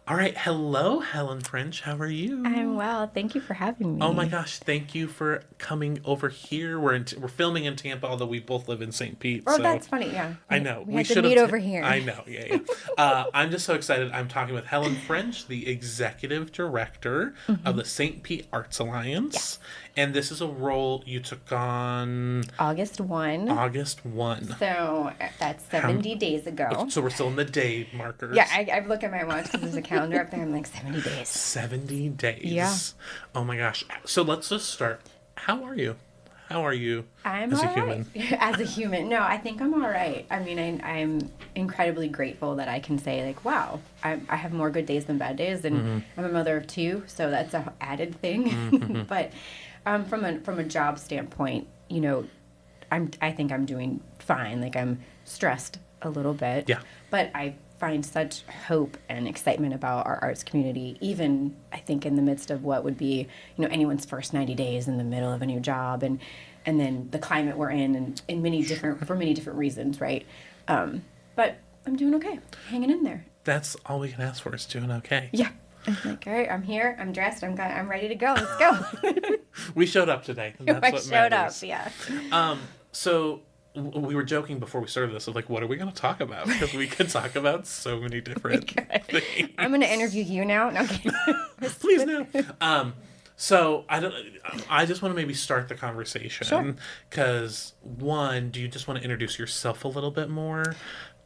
All right. Hello, Helen French. How are I'm you? well. Thank you for having Oh my me. gosh, thank you for coming over here. We're filming in Tampa, although we both live in St. Pete. Oh, So that's funny. Yeah, I know we we had to should have. meet over here. I know, yeah, yeah. I'm just so excited. I'm talking with Helen French, the executive director of Hmm. the St. Pete Arts Alliance, Yes. and this is a role you took on August 1. August 1. So that's How? 70 days ago. So we're still in the day Yeah, markers. I look at my watch because there's a calendar up there. I'm like, 70 days. 70 Yeah, days. Oh my gosh. So let's just start. How are you? How are you I'm as a all right. human? As a human, no, I think I'm all right. I mean, I'm incredibly grateful that I can say, like, wow, I have more good days than bad days. And I'm a mother of two, so that's a added thing. But from a job standpoint, I think I'm doing fine. Like I'm stressed a little bit, Yeah. but I find such hope and excitement about our arts community. Even I think in the midst of what would be anyone's first 90 days in the middle of a new job, and then the climate we're in, and in many different for many different reasons, right? But I'm doing okay, hanging in there. That's all we can ask for is doing okay. Yeah. I'm like, all right, I'm here, I'm dressed, I'm ready to go. Let's go. We showed up today, and that's I what showed up. matters. Yeah. So we were joking before we started this of like, what are we going to talk about? Because we could talk about so many different things. I'm going to interview you now. No, okay. Please no. So I don't. I just want to maybe start the conversation Sure. because one, do you just want to introduce yourself a little bit more?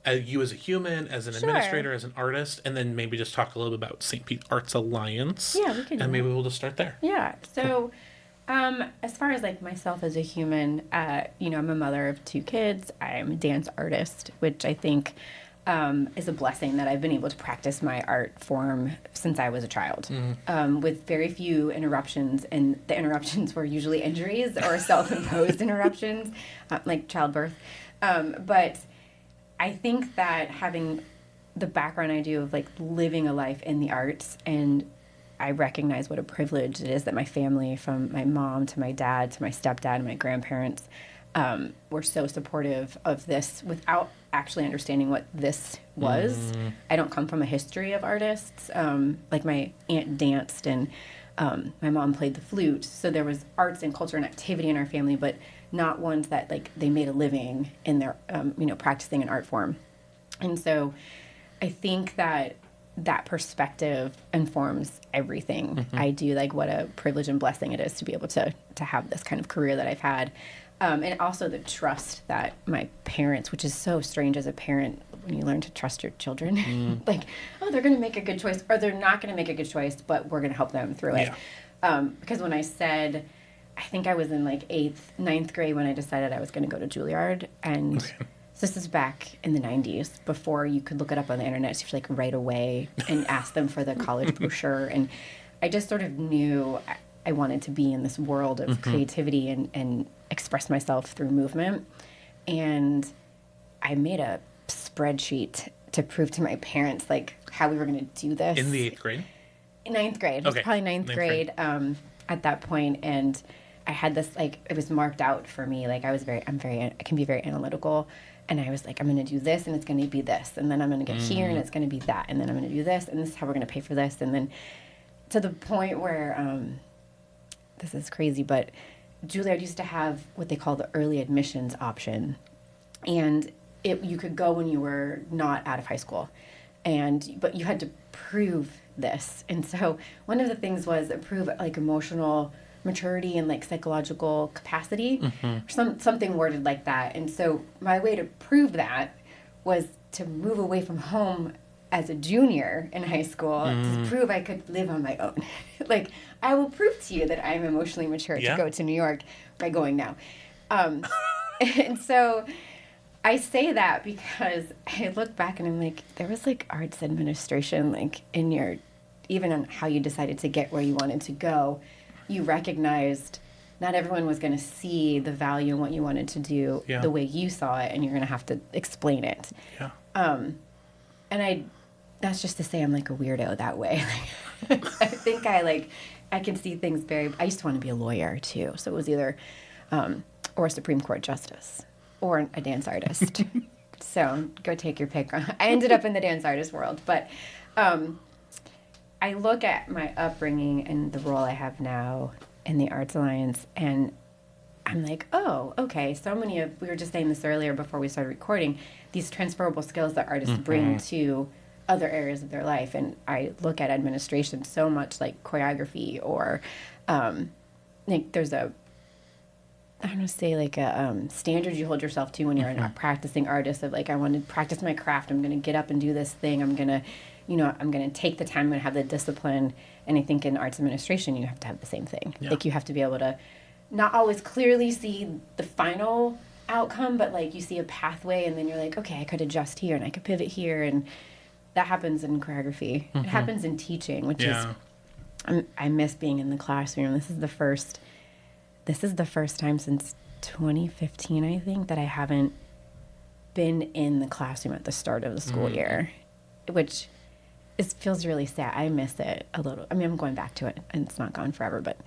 You as a human, as an Sure. administrator, as an artist, and then maybe just talk a little bit about St. Pete Arts Alliance. Yeah, we can do And maybe that. we'll just start there. Yeah. So, as far as like myself as a human, I'm a mother of two kids. I'm a dance artist, which I think is a blessing that I've been able to practice my art form since I was a child, with very few interruptions. And the interruptions were usually injuries or self-imposed interruptions, like childbirth. But I think that having the background I do of like living a life in the arts, and I recognize what a privilege it is that my family, from my mom to my dad to my stepdad and my grandparents, were so supportive of this without actually understanding what this was. I don't come from a history of artists. Like my aunt danced, and my mom played the flute. So there was arts and culture and activity in our family, but not ones that like they made a living in their, practicing an art form. And so I think that that perspective informs everything I do. Like what a privilege and blessing it is to be able to have this kind of career that I've had. And also the trust that my parents, which is so strange as a parent when you learn to trust your children, like, oh, they're going to make a good choice, or they're not going to make a good choice, but we're going to help them through it. Because when I said, I think I was in like ninth grade when I decided I was going to go to Juilliard. And so this is back in the 90s before you could look it up on the internet. So you have to like right away and ask them for the college brochure. And I just sort of knew I wanted to be in this world of creativity and express myself through movement. And I made a spreadsheet to prove to my parents like how we were going to do this. In the eighth grade? In ninth grade. It was Okay. probably ninth grade at that point. And I had this, like, it was marked out for me. Like, I can be very analytical. And I was like, I'm going to do this, and it's going to be this. And then I'm going to get here, and it's going to be that. And then I'm going to do this, and this is how we're going to pay for this. And then to the point where, this is crazy, but Juilliard used to have what they call the early admissions option. And you could go when you were not out of high school. But you had to prove this. And so one of the things was prove like emotional maturity and like psychological capacity, or something worded like that. And so my way to prove that was to move away from home as a junior in high school to prove I could live on my own. Like, I will prove to you that I'm emotionally mature to go to New York by going now. And so I say that because I look back and I'm like, there was like arts administration, like in your, even on how you decided to get where you wanted to go, you recognized not everyone was going to see the value in what you wanted to do the way you saw it, and you're going to have to explain it. Yeah. And that's just to say I'm like a weirdo that way. I think I can see things I used to want to be a lawyer too. So it was either, or a Supreme Court justice or a dance artist. So go take your pick. I ended up in the dance artist world, but I look at my upbringing and the role I have now in the Arts Alliance, and I'm like, oh, okay, so many of, we were just saying this earlier before we started recording, these transferable skills that artists bring to other areas of their life. And I look at administration so much like choreography, or like there's a, I don't know, say like a standard you hold yourself to when you're a practicing artist, of like, I want to practice my craft, I'm going to get up and do this thing, I'm going to, you know, I'm going to take the time, I'm going to have the discipline. And I think in arts administration, you have to have the same thing. Yeah. Like you have to be able to not always clearly see the final outcome, but like you see a pathway, and then you're like, okay, I could adjust here and I could pivot here. And that happens in choreography. It happens in teaching, which is, I miss being in the classroom. This is the first time since 2015, I think, that I haven't been in the classroom at the start of the school year, which feels really sad. I miss it a little. I mean, I'm going back to it, and it's not gone forever, but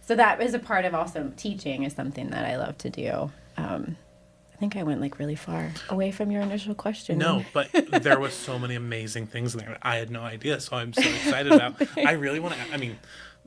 so that is a part of also teaching, is something that I love to do. I think I went like really far away from your initial question. No, but there was so many amazing things in there. I had no idea, so I'm so excited about. I really want to. I mean,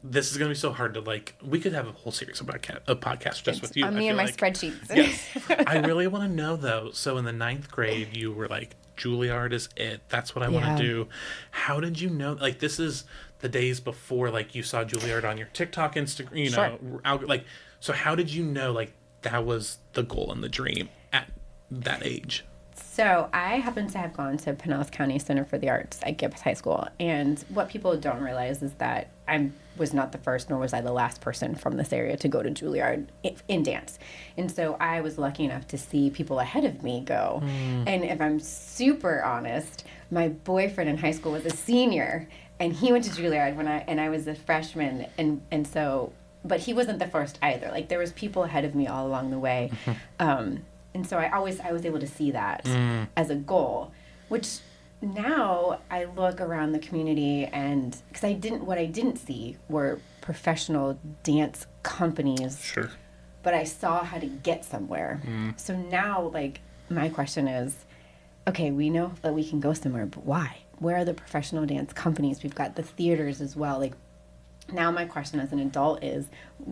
this is going to be so hard to like. We could have a whole series of podcast just with you. On me and my spreadsheets. Yes, I really want to know though. So in the 9th grade, you were like, Juilliard is it. That's what I want to do. How did you know? Like, this is the days before, like, you saw Juilliard on your TikTok, Instagram, you know, like, so how did you know, like, that was the goal and the dream at that age? So I happen to have gone to Pinellas County Center for the Arts at Gibbs High School. And what people don't realize is that I was not the first, nor was I the last person from this area to go to Juilliard in dance. And so I was lucky enough to see people ahead of me go. And if I'm super honest, my boyfriend in high school was a senior, and he went to Juilliard when I was a freshman. And so, but he wasn't the first either. Like, there was people ahead of me all along the way. And so I was able to see that as a goal, which now I look around the community, and because what I didn't see were professional dance companies. Sure. But I saw how to get somewhere. So now, like, my question is, okay, we know that we can go somewhere, but why? Where are the professional dance companies? We've got the theaters as well. Like, now my question as an adult is,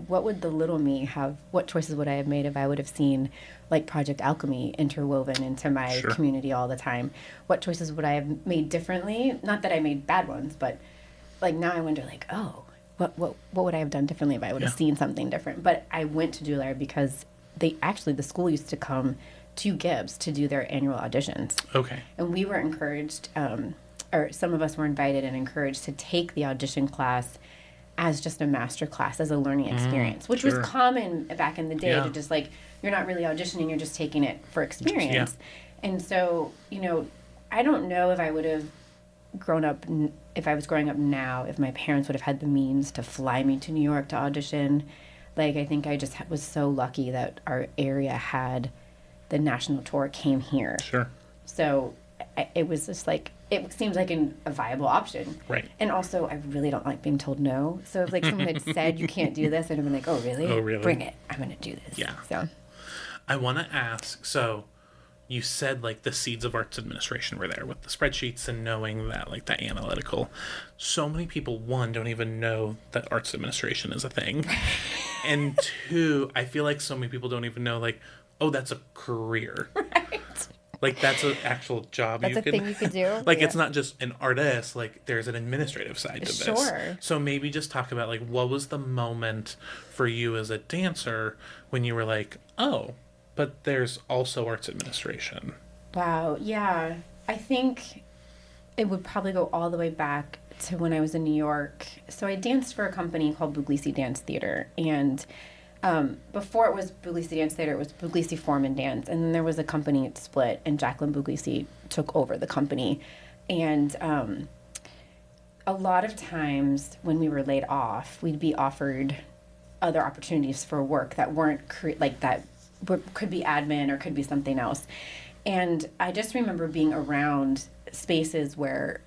what would the little me have, what choices would I have made if I would have seen, like, Project Alchemy interwoven into my community all the time? What choices would I have made differently? Not that I made bad ones, but, like, now I wonder, like, oh, what would I have done differently if I would have seen something different? But I went to Juilliard because the school used to come to Gibbs to do their annual auditions. Okay. And we were encouraged, or some of us were invited and encouraged to take the audition class as just a master class, as a learning experience, which was common back in the day to just, like, you're not really auditioning, you're just taking it for experience. And so, you know, I don't know if I would have grown up, if I was growing up now, if my parents would have had the means to fly me to New York to audition. Like, I think I just was so lucky that our area had the national tour came here. Sure. So it was just like, it seems like a viable option. Right. And also, I really don't like being told no. So if, like, someone had said, you can't do this, I'd have been like, oh, really? Oh, really? Bring it. I'm going to do this. Yeah. So I want to ask, so you said, like, the seeds of arts administration were there with the spreadsheets and knowing that, like, the analytical. So many people, one, don't even know that arts administration is a thing. And two, I feel like so many people don't even know, like, oh, that's a career. Right. Like, that's an actual job. That's a thing you could do. Like, it's not just an artist. Like, there's an administrative side to this. Sure. So maybe just talk about, like, what was the moment for you as a dancer when you were like, oh, but there's also arts administration? Wow. Yeah. I think it would probably go all the way back to when I was in New York. So I danced for a company called Puglisi Dance Theater. And before it was Puglisi Dance Theater, it was Puglisi Form and Dance. And then there was a company split, and Jacqueline Puglisi took over the company. And a lot of times when we were laid off, we'd be offered other opportunities for work that weren't could be admin or could be something else. And I just remember being around spaces where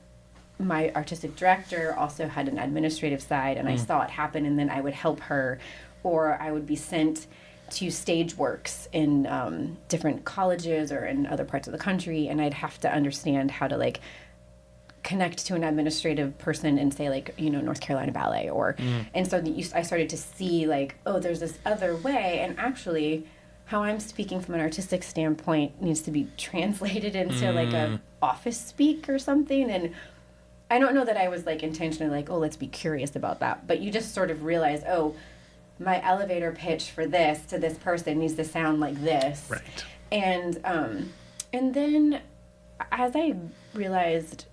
my artistic director also had an administrative side, and I saw it happen, and then I would help her, or I would be sent to stage works in different colleges or in other parts of the country, and I'd have to understand how to, like, connect to an administrative person and say like, North Carolina Ballet or, and so I started to see like, oh, there's this other way, and actually how I'm speaking from an artistic standpoint needs to be translated into like a office speak or something. And I don't know that I was like intentionally like, oh, let's be curious about that, but you just sort of realize, oh, my elevator pitch for this to this person needs to sound like this. Right. And then as I realized,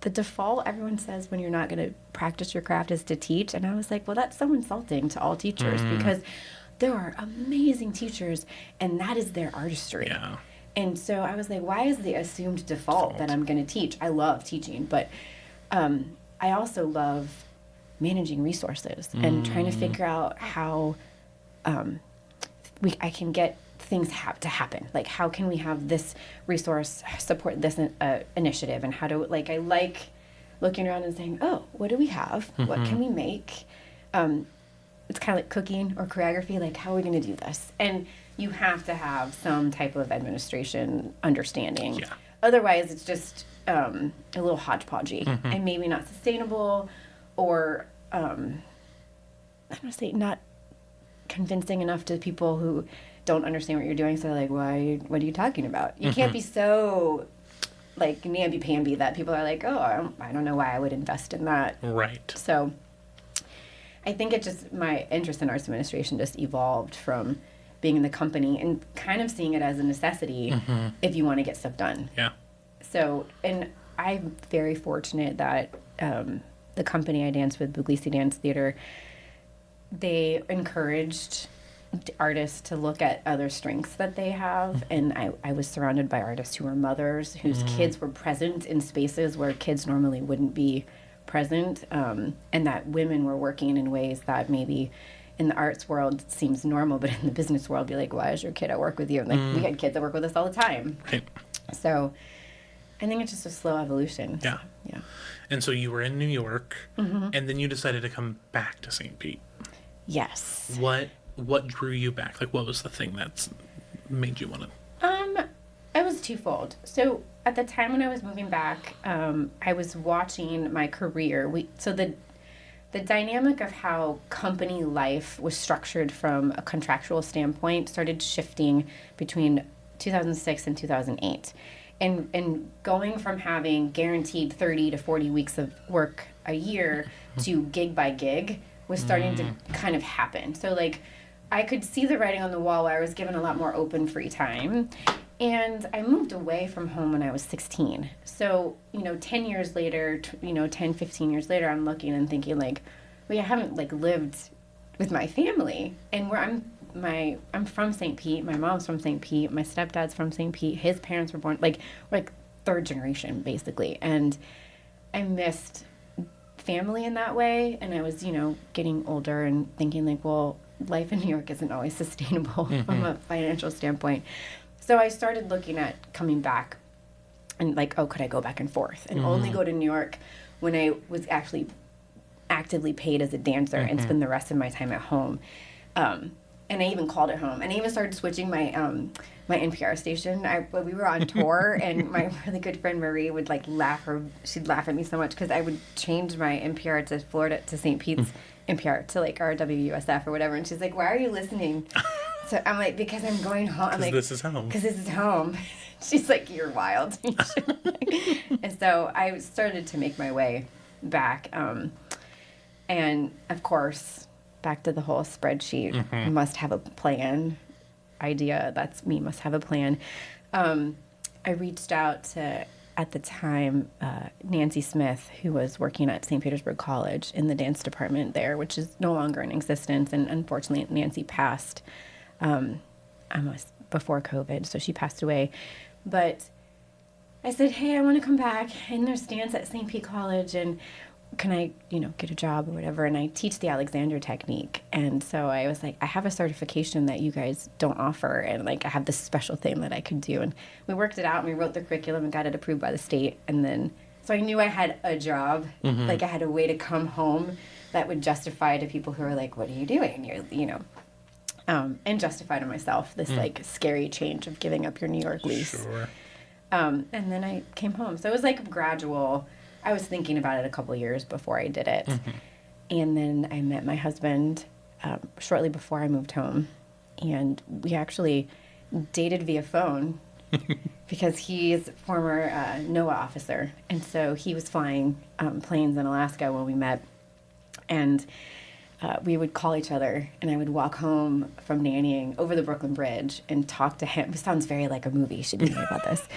the default everyone says when you're not going to practice your craft is to teach. And I was like, well, that's so insulting to all teachers because there are amazing teachers and that is their artistry. Yeah. And so I was like, why is the assumed default that I'm going to teach? I love teaching, but I also love managing resources and trying to figure out how I can get things to happen. Like, how can we have this resource support this initiative? And how do, like, I like looking around and saying, oh, what do we have? What can we make? It's kind of like cooking or choreography. Like, how are we going to do this? And you have to have some type of administration understanding. Yeah. Otherwise, it's just a little hodgepodgey and maybe not sustainable, or I'm going to say not convincing enough to people who don't understand what you're doing. So they're like, what are you talking about? You can't be so like namby-pamby that people are like, oh, I don't know why I would invest in that. Right. So I think it just, my interest in arts administration just evolved from being in the company and kind of seeing it as a necessity if you want to get stuff done. Yeah. So, and I'm very fortunate that the company I danced with, Buglisi Dance Theater, they encouraged artists to look at other strengths that they have. And I was surrounded by artists who were mothers, whose kids were present in spaces where kids normally wouldn't be present, and that women were working in ways that maybe in the arts world seems normal, but in the business world, be like, why is your kid at work with you? And like, we had kids that work with us all the time. Right. So I think it's just a slow evolution. Yeah. So, yeah. And so you were in New York, and then you decided to come back to St. Pete. Yes. What drew you back? Like, what was the thing that's made you want to? It was twofold. So at the time when I was moving back, I was watching my career. So the dynamic of how company life was structured from a contractual standpoint started shifting between 2006 and 2008. And going from having guaranteed 30 to 40 weeks of work a year to gig by gig was starting to kind of happen. So, like, I could see the writing on the wall where I was given a lot more open free time. And I moved away from home when I was 16. So, 10 years later, 10, 15 years later, I'm looking and thinking, like, well, I haven't, like, lived with my family. And where I'm from St. Pete. My mom's from St. Pete. My stepdad's from St. Pete. His parents were born, we're like third generation, basically. And I missed family in that way. And I was, getting older and thinking, like, well, life in New York isn't always sustainable from a financial standpoint. So I started looking at coming back and, like, oh, could I go back and forth and only go to New York when I was actually actively paid as a dancer and spend the rest of my time at home. And I even called it home. And I even started switching my my NPR station. We were on tour, and my really good friend Marie would, like, she'd laugh at me so much because I would change my NPR to Florida, to St. Pete's NPR, to, like, our WUSF or whatever. And she's like, why are you listening? So I'm like, because I'm going home. I'm like, this is home. Because this is home. She's like, you're wild. And so I started to make my way back. And, of course, back to the whole spreadsheet, must have a plan idea. That's me, must have a plan. I reached out to, at the time, Nancy Smith, who was working at St. Petersburg College in the dance department there, which is no longer in existence. And unfortunately, Nancy passed almost before COVID, so she passed away. But I said, hey, I want to come back, and there's dance at St. Pete College, and can I, get a job or whatever? And I teach the Alexander technique. And so I was like, I have a certification that you guys don't offer. And, like, I have this special thing that I could do. And we worked it out, and we wrote the curriculum and got it approved by the state. And then, so I knew I had a job. Like, I had a way to come home that would justify to people who are like, what are you doing? And justify to myself this, like, scary change of giving up your New York lease. Sure. And then I came home. So it was, like, gradual. I was thinking about it a couple years before I did it. And then I met my husband shortly before I moved home. And we actually dated via phone because he's a former NOAA officer. And so he was flying planes in Alaska when we met. And we would call each other, and I would walk home from nannying over the Brooklyn Bridge and talk to him. It sounds very like a movie. You should hear about this.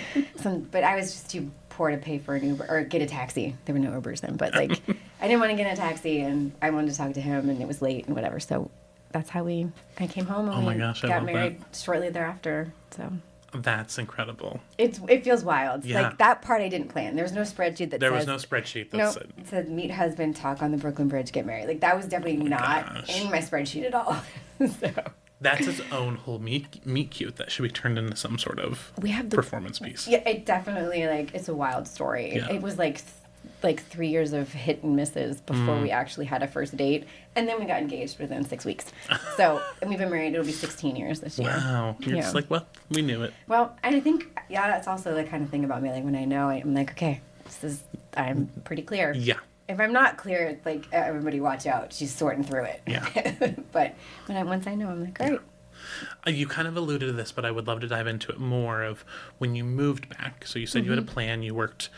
But I was just too poor to pay for an Uber or get a taxi. There were no Ubers then. But, like, I didn't want to get in a taxi, and I wanted to talk to him, and it was late and whatever. So that's how I came home, and we got married shortly thereafter. So that's incredible. It feels wild. Yeah. Like, that part I didn't plan. There was no spreadsheet that There was no spreadsheet that said... It said, meet husband, talk on the Brooklyn Bridge, get married. Like, that was definitely not in my spreadsheet at all. So... That's its own whole meet cute that should be turned into some sort of performance piece. Yeah, it definitely, like, it's a wild story. Yeah. It was, like 3 years of hit and misses before we actually had a first date. And then we got engaged within 6 weeks. So, and we've been married, it'll be 16 years this year. Wow. You're just like, well, we knew it. Well, and I think, that's also the kind of thing about me. Like, when I know, I'm like, okay, I'm pretty clear. Yeah. If I'm not clear, it's like, everybody watch out. She's sorting through it. Yeah. But once I know, I'm like, all right. You kind of alluded to this, but I would love to dive into it more of when you moved back. So you said you had a plan. You worked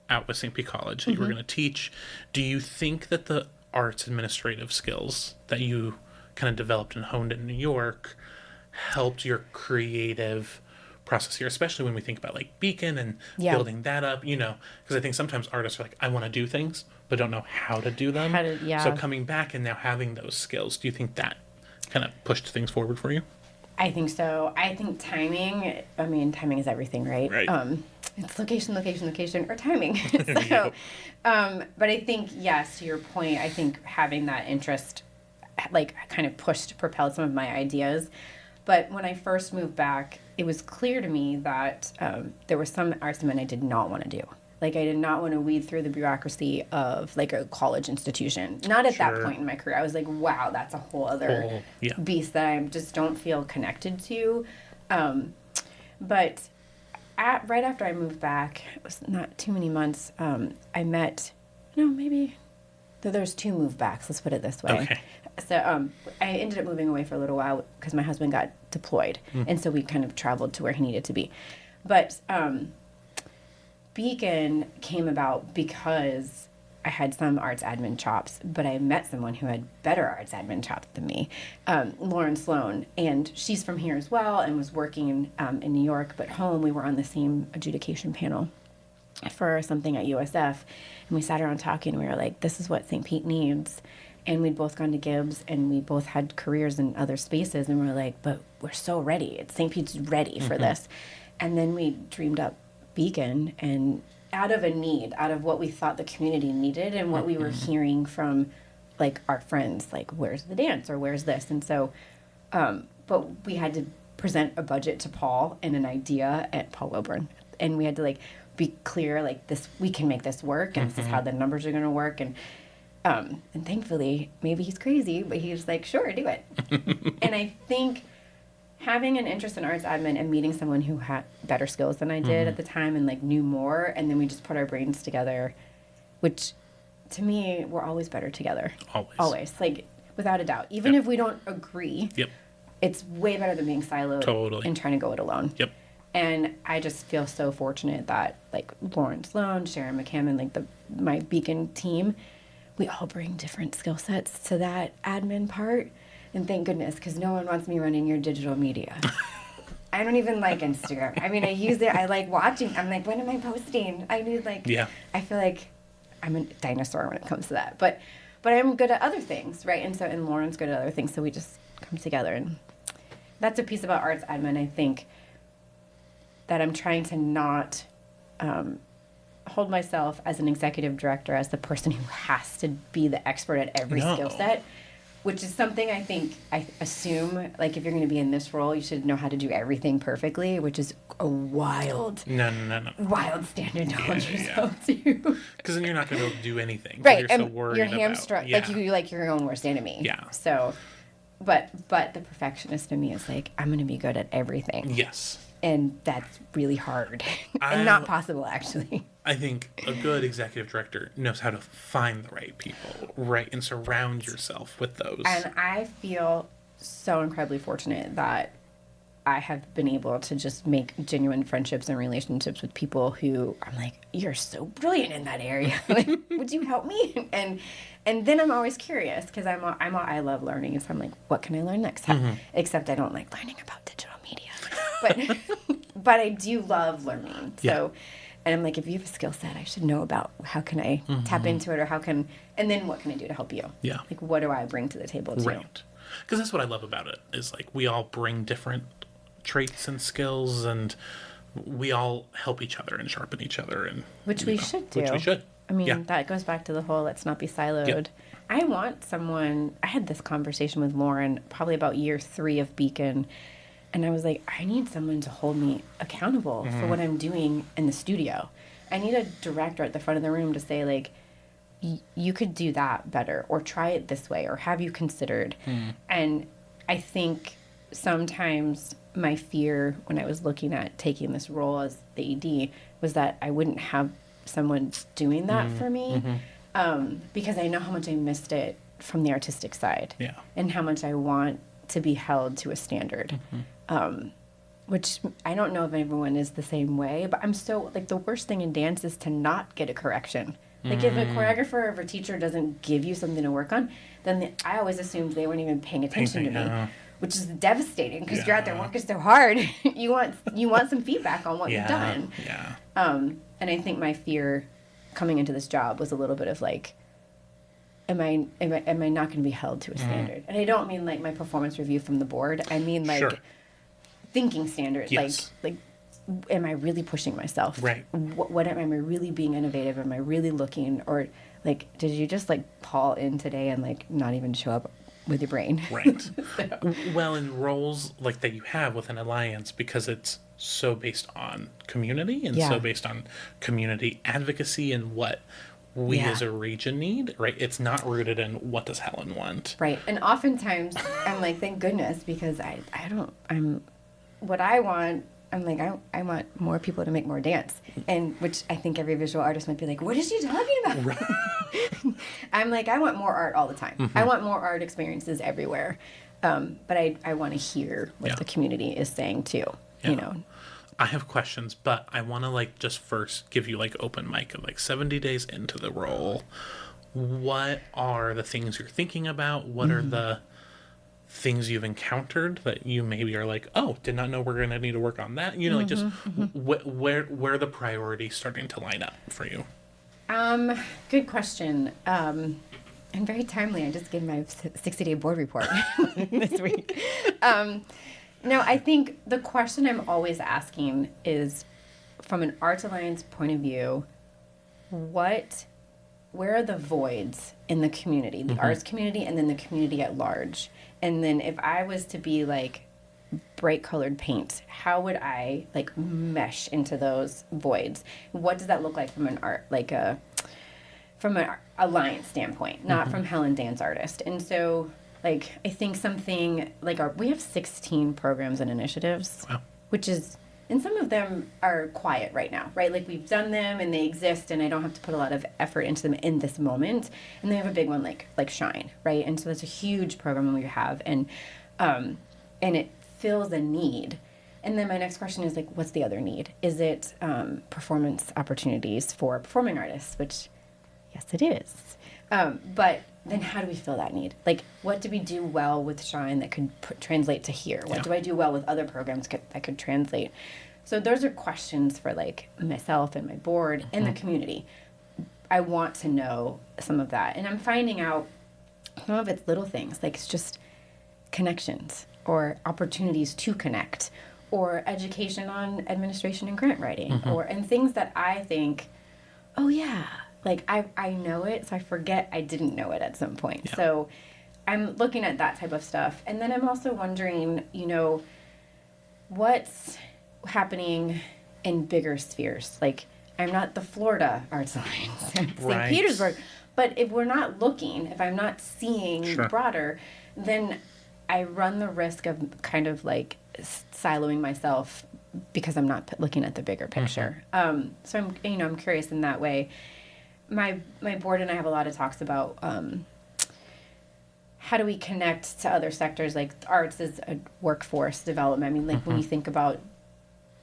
out with St. Pete College that you were going to teach. Do you think that the arts administrative skills that you kind of developed and honed in New York helped your creative process here, especially when we think about like Beacon and building that up, because I think sometimes artists are like, I want to do things, but don't know how to do them. So coming back and now having those skills, do you think that kind of pushed things forward for you? I think so. I think timing is everything, right? Right. It's location, or timing. So, but I think, yes, to your point, I think having that interest, like, kind of propelled some of my ideas. But when I first moved back, it was clear to me that there were some arts I did not want to do. Like, I did not want to weed through the bureaucracy of, like, a college institution. Not at that point in my career. I was like, wow, that's a whole other beast that I just don't feel connected to. But right after I moved back, it was not too many months, I met, there's 2 move backs, let's put it this way. Okay. So I ended up moving away for a little while because my husband got deployed. And so we kind of traveled to where he needed to be. But Beacon came about because I had some arts admin chops, but I met someone who had better arts admin chops than me, Lauren Sloan, and she's from here as well and was working in New York, but home we were on the same adjudication panel for something at USF, and we sat around talking, and we were like, this is what St. Pete needs, and we'd both gone to Gibbs, and we both had careers in other spaces, and we were like, but we're so ready, St. Pete's ready for this, and then we dreamed up Beacon, and out of a need, out of what we thought the community needed and what we were hearing from, like, our friends, like, where's the dance or where's this? And so, but we had to present a budget to Paul and an idea at Paul Wilburn. And we had to, like, be clear, like, this, we can make this work, and this is how the numbers are going to work. And thankfully, maybe he's crazy, but he was like, sure, do it. And I think having an interest in arts admin and meeting someone who had better skills than I did at the time and, like, knew more, and then we just put our brains together, which, to me, we're always better together. Always. Like, without a doubt. Even if we don't agree, it's way better than being siloed and trying to go it alone. And I just feel so fortunate that, like, Lauren Sloan, Sharon McCammon, like, my Beacon team, we all bring different skill sets to that admin part. And thank goodness, because no one wants me running your digital media. I don't even like Instagram. I mean, I use it. I like watching. I'm like, when am I posting? I need, like, I feel like I'm a dinosaur when it comes to that. But I'm good at other things, right? And Lauren's good at other things. So we just come together. And that's a piece about arts admin, I think, that I'm trying to not hold myself as an executive director as the person who has to be the expert at every skill set. Which is something I assume, like, if you're going to be in this role, you should know how to do everything perfectly, which is a wild standard to hold yourself to. Because then you're not going to be able to do anything. Right. You're so worried you're hamstrung. Like, you like your own worst enemy. Yeah. So, but the perfectionist in me is like, I'm going to be good at everything. Yes. And that's really hard and not possible, actually. I think a good executive director knows how to find the right people, right, and surround yourself with those. And I feel so incredibly fortunate that I have been able to just make genuine friendships and relationships with people who I'm like, you're so brilliant in that area. Like, would you help me? And then I'm always curious because I love learning. So I'm like, what can I learn next time? Except I don't like learning about digital media, but I do love learning. So, and I'm like, if you have a skill set, I should know about how can I tap into it, or and then what can I do to help you? Yeah. Like, what do I bring to the table too? Right. Because that's what I love about it is like we all bring different traits and skills, and we all help each other and sharpen each other, and which we should do. Which we should. I mean, that goes back to the whole let's not be siloed. Yep. I want someone. I had this conversation with Lauren probably about year 3 of Beacon, and I was like, I need someone to hold me accountable for what I'm doing in the studio. I need a director at the front of the room to say like, you could do that better, or try it this way, or have you considered? And I think sometimes my fear when I was looking at taking this role as the ED was that I wouldn't have someone doing that for me, because I know how much I missed it from the artistic side, and how much I want to be held to a standard, which I don't know if everyone is the same way, but I'm so like the worst thing in dance is to not get a correction. Like if a choreographer or if a teacher doesn't give you something to work on, then I always assumed they weren't even paying attention to me, which is devastating because you're out there working so hard. you want some feedback on what you've done. And I think my fear coming into this job was a little bit of like, am I not going to be held to a standard? And I don't mean like my performance review from the board. I mean like thinking standard. Like am I really pushing myself? Right. What am I really being innovative? Am I really looking, or like, did you just like call in today and like not even show up with your brain? Right. Well, in roles like that you have with an alliance, because it's so based on community and so based on community advocacy and what we as a region need, right? It's not rooted in what does Helen want. Right. And oftentimes I'm like, thank goodness, because what I want, I'm like, I want more people to make more dance. And which I think every visual artist might be like, what is she talking about? Right. I'm like, I want more art all the time. I want more art experiences everywhere. But I want to hear what the community is saying too, you know. I have questions, but I want to like just first give you like open mic of like 70 days into the role. What are the things you're thinking about? What are the things you've encountered that you maybe are like, oh, did not know we're going to need to work on that? You know, like just where are the priorities starting to line up for you? Good question. And very timely. I just gave my 60-day board report this week. No, I think the question I'm always asking is, from an Arts Alliance point of view, where are the voids in the community, the arts community, and then the community at large? And then if I was to be like bright colored paint, how would I like mesh into those voids? What does that look like from an art, like from an alliance standpoint, not from Helen Dance Artist? And so, like, I think something like we have 16 programs and initiatives, which is, and some of them are quiet right now, right? Like we've done them and they exist, and I don't have to put a lot of effort into them in this moment. And they have a big one like Shine, right? And so that's a huge program we have, and it fills a need. And then my next question is like, what's the other need? Is it performance opportunities for performing artists? Which, yes, it is. But then how do we fill that need? Like, what do we do well with Shine that could translate to here? What do I do well with other programs that could translate? So those are questions for, like, myself and my board and the community. I want to know some of that. And I'm finding out some of it's little things. Like, it's just connections or opportunities to connect or education on administration and grant writing and things that I think, oh, yeah. Like, I know it, so I forget I didn't know it at some point. Yeah. So I'm looking at that type of stuff. And then I'm also wondering, you know, what's happening in bigger spheres? Like, I'm not the Florida Arts Alliance, St. Petersburg. But if we're not looking, if I'm not seeing broader, then I run the risk of kind of, like, siloing myself because I'm not looking at the bigger picture. So I'm curious in that way. My board and I have a lot of talks about how do we connect to other sectors, like arts is a workforce development. I mean, like when you think about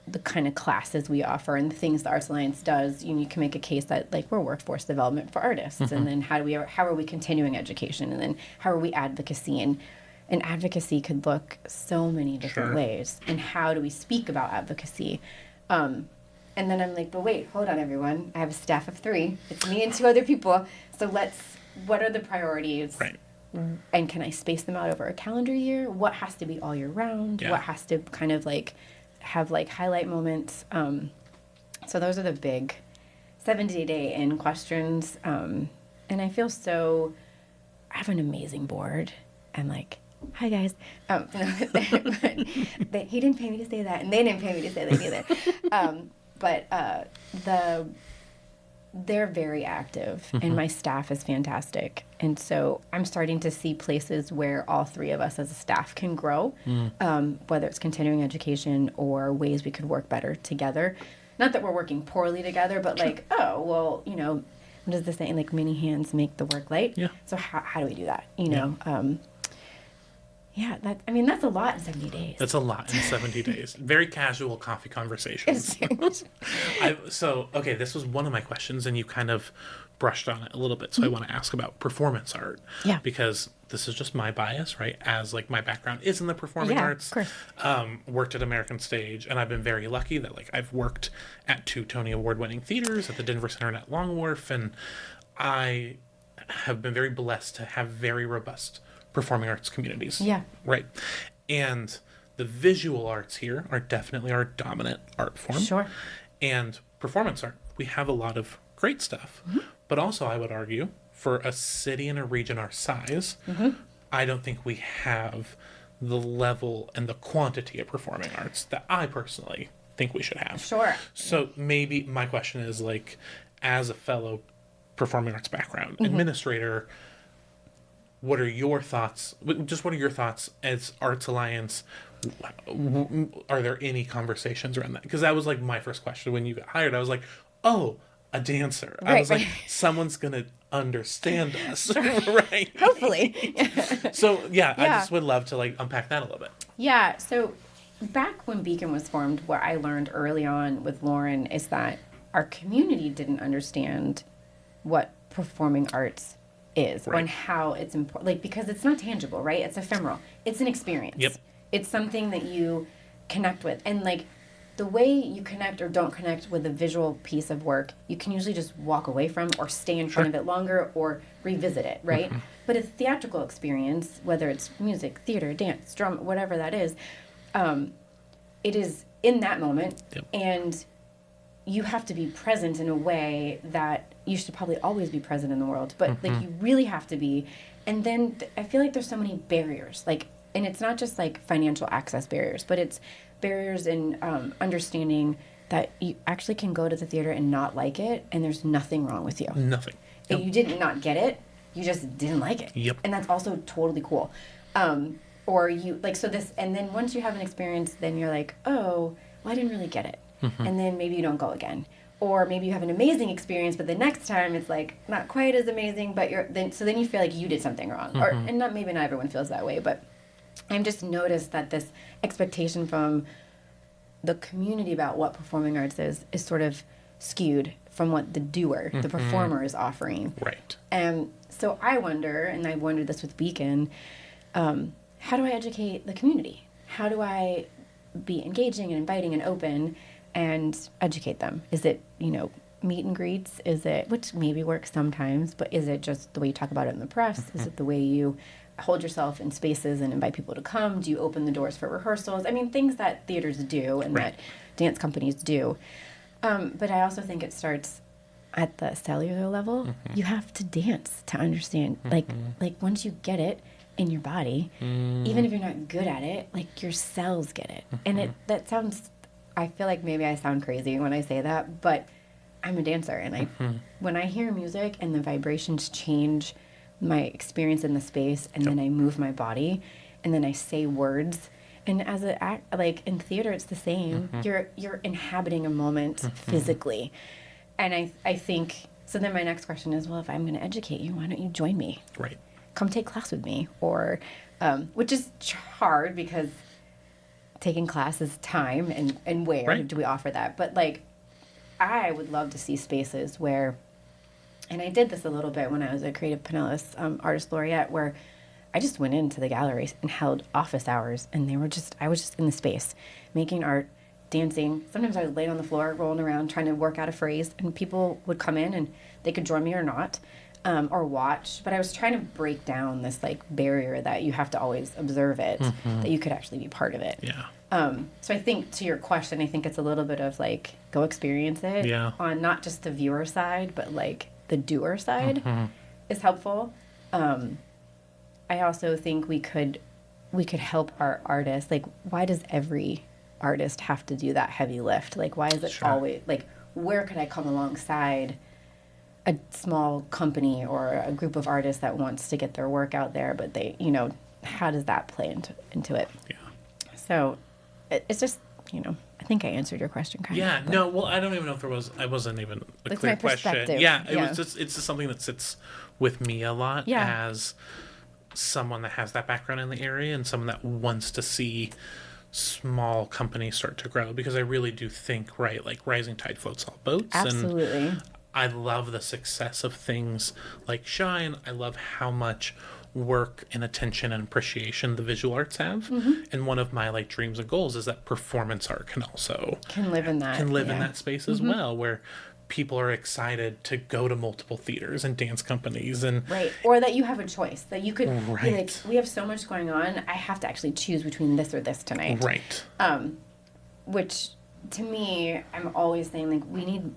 the kind of classes we offer and the things the Arts Alliance does, you can make a case that like we're workforce development for artists. And then how are we continuing education? And then how are we advocacy? And advocacy could look so many different ways. And how do we speak about advocacy? And then I'm like, but wait, hold on, everyone. I have a staff of 3. It's me and 2 other people. So what are the priorities? Right. And can I space them out over a calendar year? What has to be all year round? Yeah. What has to kind of like have like highlight moments? So those are the big 70-day in questions. And I feel I have an amazing board. And like, hi guys. But he didn't pay me to say that, and they didn't pay me to say that either. They're very active, and my staff is fantastic. And so I'm starting to see places where all 3 of us as a staff can grow, whether it's continuing education or ways we could work better together. Not that we're working poorly together, but like, oh, well, what is the saying? Like, many hands make the work light. Yeah. So how do we do that? That's a lot in 70 days. That's a lot in 70 days. Very casual coffee conversations. This was one of my questions, and you kind of brushed on it a little bit. So I want to ask about performance art. Yeah. Because this is just my bias, right? As like my background is in the performing arts. Of course. Worked at American Stage, and I've been very lucky that like I've worked at 2 Tony Award-winning theaters at the Denver Center and at Long Wharf, and I have been very blessed to have very robust performing arts communities. Yeah. Right. And the visual arts here are definitely our dominant art form. Sure. And performance art, we have a lot of great stuff. But also, I would argue, for a city and a region our size, I don't think we have the level and the quantity of performing arts that I personally think we should have. Sure. So maybe my question is, like, as a fellow performing arts background administrator, what are your thoughts? Just what are your thoughts as Arts Alliance? Are there any conversations around that? Because that was like my first question when you got hired. I was like, oh, a dancer. I was like, someone's going to understand us, right? Hopefully. So, I just would love to like unpack that a little bit. Yeah. So back when Beacon was formed, what I learned early on with Lauren is that our community didn't understand what performing arts is and how it's important, like, because it's not tangible, right? It's ephemeral. It's an experience. Yep. It's something that you connect with. And like the way you connect or don't connect with a visual piece of work, you can usually just walk away from or stay in front of it longer or revisit it, right? But a theatrical experience, whether it's music, theater, dance, drum, whatever that is, it is in that moment. And you have to be present in a way that you should probably always be present in the world, but like you really have to be. And then I feel like there's so many barriers, like, and it's not just like financial access barriers, but it's barriers in understanding that you actually can go to the theater and not like it, and there's nothing wrong with you. Nothing. If you didn't not get it, you just didn't like it. Yep. And that's also totally cool. Or you like, so this, and then once you have an experience, then you're like, oh, well, I didn't really get it. And then maybe you don't go again. Or maybe you have an amazing experience, but the next time it's like not quite as amazing, but then you feel like you did something wrong. Or and maybe not everyone feels that way, but I've just noticed that this expectation from the community about what performing arts is sort of skewed from what the doer, the performer, is offering. Right. And so I wonder, and I wondered this with Beacon, how do I educate the community? How do I be engaging and inviting and open and educate them? Is it, meet and greets? Is it, which maybe works sometimes, but is it just the way you talk about it in the press? Is it the way you hold yourself in spaces and invite people to come? Do you open the doors for rehearsals? I mean, things that theaters do and that dance companies do. But I also think it starts at the cellular level. You have to dance to understand. Like once you get it in your body, even if you're not good at it, like your cells get it. And that sounds, I feel like maybe I sound crazy when I say that, but I'm a dancer, and when I hear music and the vibrations change my experience in the space, and then I move my body, and then I say words, And as a act, like in theater, it's the same. You're inhabiting a moment physically, and I think so. Then my next question is, well, if I'm going to educate you, why don't you join me? Right. Come take class with me, or which is hard because taking class is time, and where do we offer that? But like, I would love to see spaces where, and I did this a little bit when I was a Creative Pinellas Artist Laureate, where I just went into the galleries and held office hours, and I was just in the space, making art, dancing. Sometimes I was laying on the floor, rolling around, trying to work out a phrase, and people would come in and they could join me or not, or watch. But I was trying to break down this like barrier that you have to always observe it, that you could actually be part of it. Yeah. So I think to your question, I think it's a little bit of like, go experience it on not just the viewer side, but like the doer side is helpful. I also think we could help our artists. Like, why does every artist have to do that heavy lift? Like, why is it always like, where could I come alongside a small company or a group of artists that wants to get their work out there, but they, how does that play into it? Yeah. So it's just, I think I answered your question kind of. Yeah, no, well, I don't even know if I wasn't even a clear question. Yeah, it's just something that sits with me a lot as someone that has that background in the area and someone that wants to see small companies start to grow, because I really do think, right, like rising tide floats all boats. Absolutely. And I love the success of things like Shine. I love how much work and attention and appreciation the visual arts have. And one of my like dreams and goals is that performance art can live in that space as well, where people are excited to go to multiple theaters and dance companies and or that you have a choice, that you could be like, we have so much going on, I have to actually choose between this or this tonight, which to me, I'm always saying, like, we need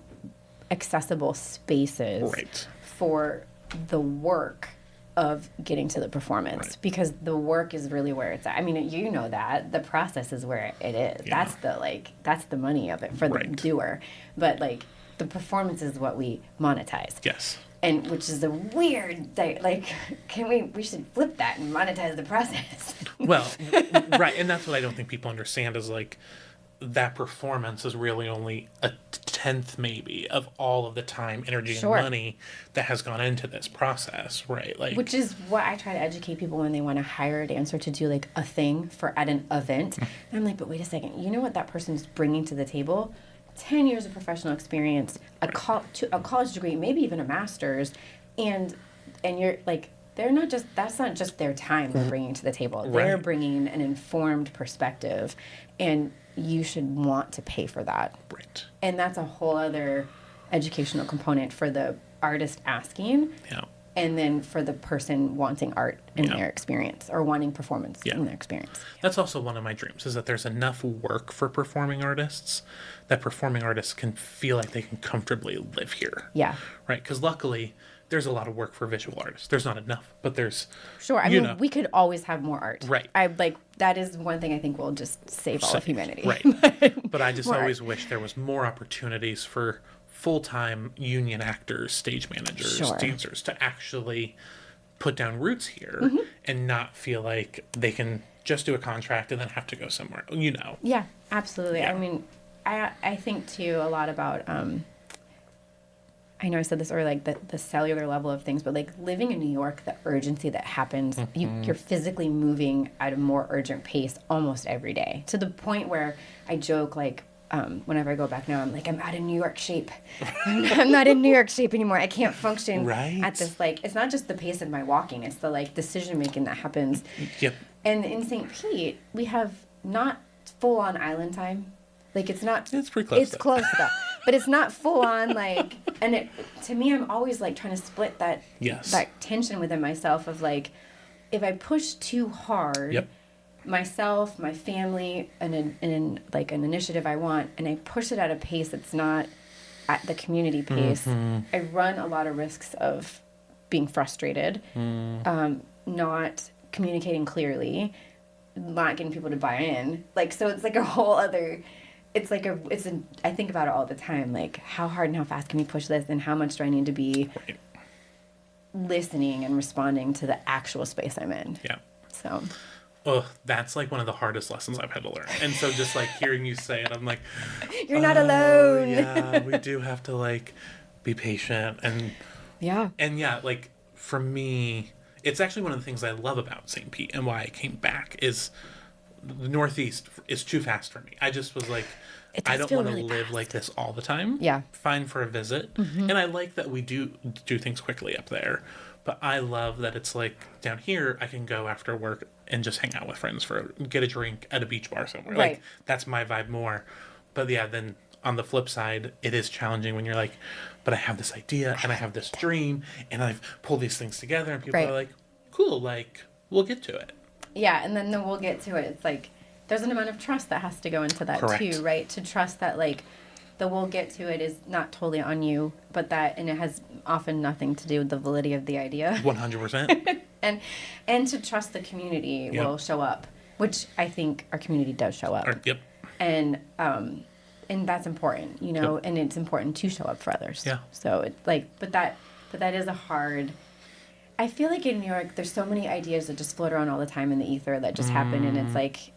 accessible spaces for the work of getting to the performance, because the work is really where it's at. I mean, that the process is where it is. That's the money of it for the doer, but like the performance is what we monetize. Yes. And which is a weird thing. Like, we should flip that and monetize the process. Well, and that's what I don't think people understand is like that performance is really only a tenth maybe of all of the time, energy, and money that has gone into this process, right? Like, which is what I try to educate people when they want to hire a dancer to do like a thing at an event. And I'm like, but wait a second, you know what that person's bringing to the table? 10 years of professional experience, a college degree, maybe even a master's, and you're like, that's not just their time they're bringing to the table. They're bringing an informed perspective, and you should want to pay for that. Right. And that's a whole other educational component for the artist asking. Yeah. And then for the person wanting art in their experience, or wanting performance in their experience. That's also one of my dreams, is that there's enough work for performing artists that performing artists can feel like they can comfortably live here. Yeah. Right? Because luckily, there's a lot of work for visual artists. There's not enough, but there's... Sure. I mean, we could always have more art. Right. That is one thing I think will just save all of humanity. Right. But I just always wish there was more opportunities for full-time union actors, stage managers, dancers to actually put down roots here and not feel like they can just do a contract and then have to go somewhere, Yeah, absolutely. Yeah. I mean, I think, too, a lot about, I know I said this earlier, like the cellular level of things, but like living in New York, the urgency that happens, you're physically moving at a more urgent pace almost every day, to the point where I joke, like, whenever I go back now, I'm like, I'm out of New York shape. I'm not in New York shape anymore. I can't function at this, like, it's not just the pace of my walking, it's the, like, decision-making that happens. Yep. And in St. Pete, we have not full-on island time. Like, it's not... It's pretty close, It's close, though. But it's not full-on, like... And to me, I'm always, like, trying to split that tension within myself of, like, if I push too hard... Yep. Myself, my family, and like an initiative I want, and I push it at a pace that's not at the community pace, I run a lot of risks of being frustrated, not communicating clearly, not getting people to buy in. Like, so it's like a whole other, I think about it all the time, like how hard and how fast can we push this, and how much do I need to be listening and responding to the actual space I'm in. Yeah. So... Oh, that's like one of the hardest lessons I've had to learn. And so just like hearing you say it, I'm like, You're not alone. Yeah, we do have to like be patient Yeah. and yeah, like for me, it's actually one of the things I love about St. Pete and why I came back is the Northeast is too fast for me. I just was like, I don't want to really live fast. like this all the time. Yeah. Fine for a visit. And I like that we do things quickly up there. But I love that it's like down here, I can go after work and just hang out with friends get a drink at a beach bar somewhere. Right. Like that's my vibe more. But yeah, then on the flip side, it is challenging when you're like, but I have this idea and I have this dream and I've pulled these things together and people Right. are like, cool, like we'll get to it. Yeah, and then we'll get to it. It's like there's an amount of trust that has to go into that Correct. too, right? To trust that like the we'll get to it is not totally on you, but that and it has often nothing to do with the validity of the idea. 100%. And to trust the community Yep. will show up, which I think our community does show up. Yep. And that's important, you know, Yep. and it's important to show up for others. Yeah. So it's like, but that is a hard. I feel like in New York, there's so many ideas that just float around all the time in the ether that just happen, and it's like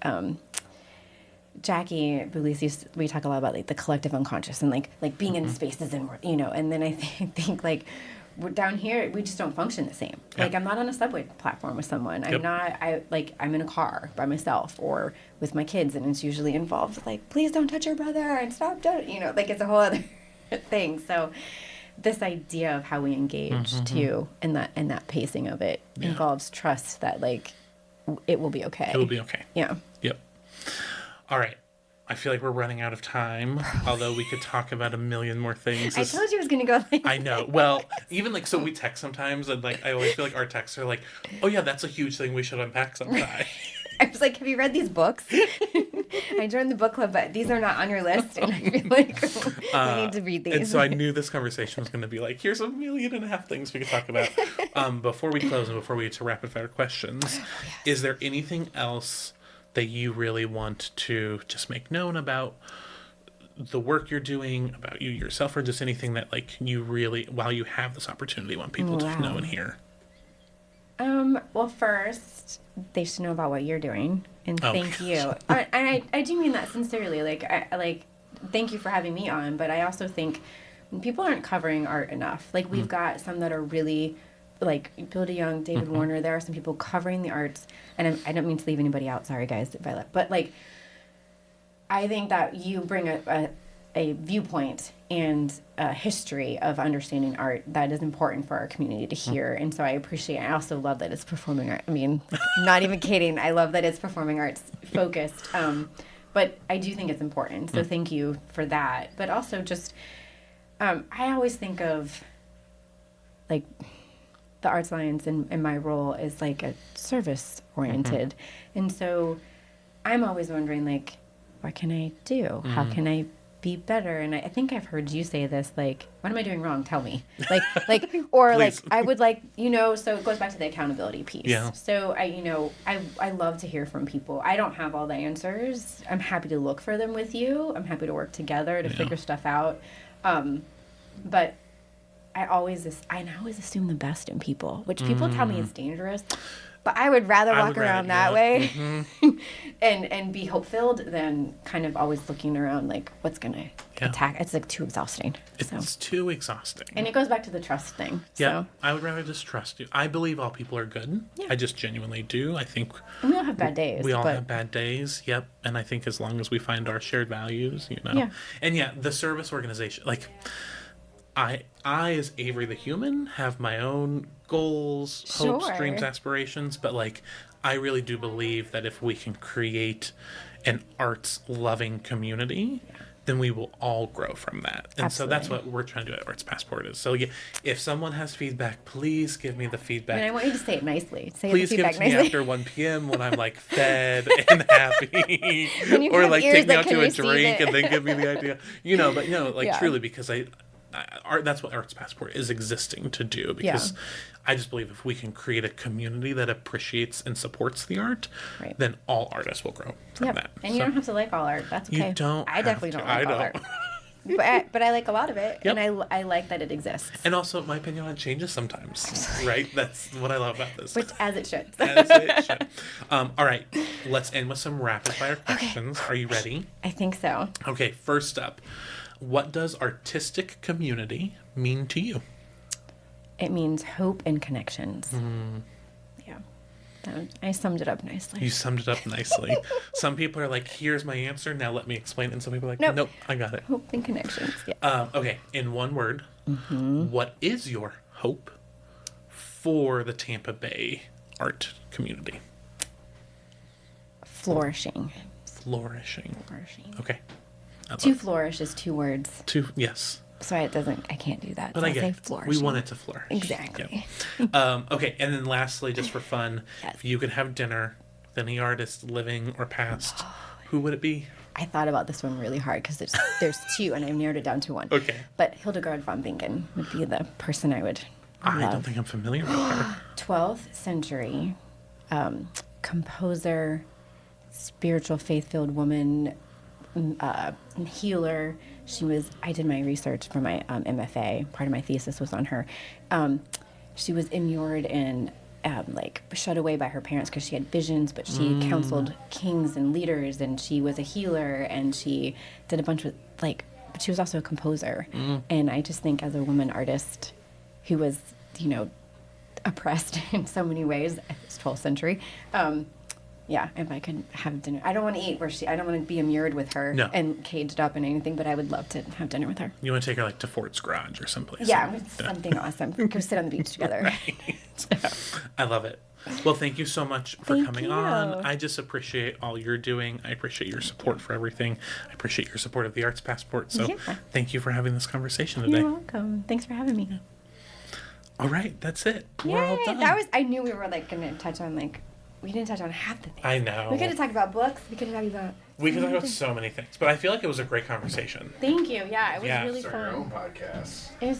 Jackie Boulise, we talk a lot about like the collective unconscious and like being in spaces and you know, and then I think like we're down here we just don't function the same. Yeah. Like I'm not on a subway platform with someone. Yep. I'm in a car by myself or with my kids, and it's usually involved like please don't touch your brother and stop you know, like it's a whole other thing. So this idea of how we engage too and that pacing of it involves trust that like it will be okay. It will be okay. Yeah. Yep. All right. I feel like we're running out of time, although we could talk about a million more things. I told you it was going to go like I know. Well, even like, so we text sometimes, and like, I always feel like our texts are like, oh yeah, that's a huge thing we should unpack sometime. I was like, have you read these books? I joined the book club, but these are not on your list, and I feel like we need to read these. And so I knew this conversation was going to be like, here's 1.5 million things we could talk about. Before we close and before we get to rapid fire questions, is there anything else that you really want to just make known about the work you're doing, about you yourself, or just anything that like you really, while you have this opportunity, want people to know and hear? Well, first, they should know about what you're doing, and Oh. thank you. And I do mean that sincerely. Like, thank you for having me on, but I also think people aren't covering art enough. Like, we've got some that are really, like, Bill DeYoung, David Warner, there are some people covering the arts, and I don't mean to leave anybody out, sorry guys, Violet, but, like, I think that you bring a viewpoint and a history of understanding art that is important for our community to hear. And so I also love that it's performing art. I mean, not even kidding. I love that it's performing arts focused. But I do think it's important. So thank you for that. But also just, I always think of like the Arts Alliance and my role is like a service oriented. And so I'm always wondering like, what can I do? How can I be better? And I think I've heard you say this, like, what am I doing wrong? Tell me. Or like, I would like, you know, so it goes back to the accountability piece. Yeah. So I love to hear from people. I don't have all the answers. I'm happy to look for them with you. I'm happy to work together to figure stuff out. But I always assume the best in people, which people tell me is dangerous. But I would rather walk around that way and be hope-filled than kind of always looking around like what's going to attack. It's like too exhausting. It's too exhausting. And it goes back to the trust thing. Yeah, So. I would rather just trust you. I believe all people are good. Yeah. I just genuinely do. I think And we all have bad days. we all but have bad days. Yep. And I think as long as we find our shared values, you know. Yeah. And yeah, the service organization, like I as Avery the human have my own goals, hopes, Sure. dreams, aspirations, but like I really do believe that if we can create an arts loving community, then we will all grow from that. And so that's what we're trying to do at Arts Passport is. So yeah, if someone has feedback, please give me the feedback. And I want you to say it nicely. Say Please the give feedback it to me nicely. after 1 p.m. when I'm like fed and happy, When you or have like ears take me that out can to a receive drink it. and then give me the idea, you know. But you know, like Yeah. truly, because that's what Arts Passport is existing to do. Because I just believe if we can create a community that appreciates and supports the art, Right. then all artists will grow from that. And you don't have to like all art. That's okay. You don't. I definitely don't like all art. but I like a lot of it, Yep. and I like that it exists. And also, my opinion on it changes sometimes, right? That's what I love about this. Which, as it should. As it should. All right, let's end with some rapid fire questions. Are you ready? I think so. Okay, first up, what does artistic community mean to you? It means hope and connections. Yeah. I summed it up nicely. You summed it up nicely. Some people are like, here's my answer, now let me explain it. And some people are like, Nope. nope, I got it. Hope and connections. Yeah. Okay, in one word, what is your hope for the Tampa Bay art community? Flourishing. Flourishing. Okay. To flourish is 2 words. Yes. So I can't do that. But so I get say it. flourishing. We want it to flourish. Exactly. Yeah. Okay, and then lastly, just for fun, Yes. if you could have dinner with any artist, living or past, who would it be? I thought about this one really hard because there's 2, and I've narrowed it down to 1. Okay. But Hildegard von Bingen would be the person I would I love. don't think I'm familiar with her. 12th century composer, spiritual faith-filled woman, healer. I did my research for my MFA. Part of my thesis was on her. She was immured and shut away by her parents because she had visions, but she counseled kings and leaders, and she was a healer, and she did a bunch of but she was also a composer. And I just think as a woman artist who was, oppressed in so many ways, it's 12th century. Yeah, if I could have dinner. I don't want to eat I don't want to be immured with her and caged up and anything, but I would love to have dinner with her. You want to take her to Fort's Garage or someplace? Yeah, something awesome. Go sit on the beach together. Right. I love it. Well, thank you so much for coming on. I just appreciate all you're doing. I appreciate your support for everything. I appreciate your support of the Arts Passport. So thank you for having this conversation today. You're welcome. Thanks for having me. All right, that's it. Yay. We're all done. I knew we were going to touch on we didn't touch on half the things. I know. We could have talked about books. We could have talked about... We could talk about so many things, but I feel like it was a great conversation. Thank you. Yeah, it was really Start your fun. own podcast. It was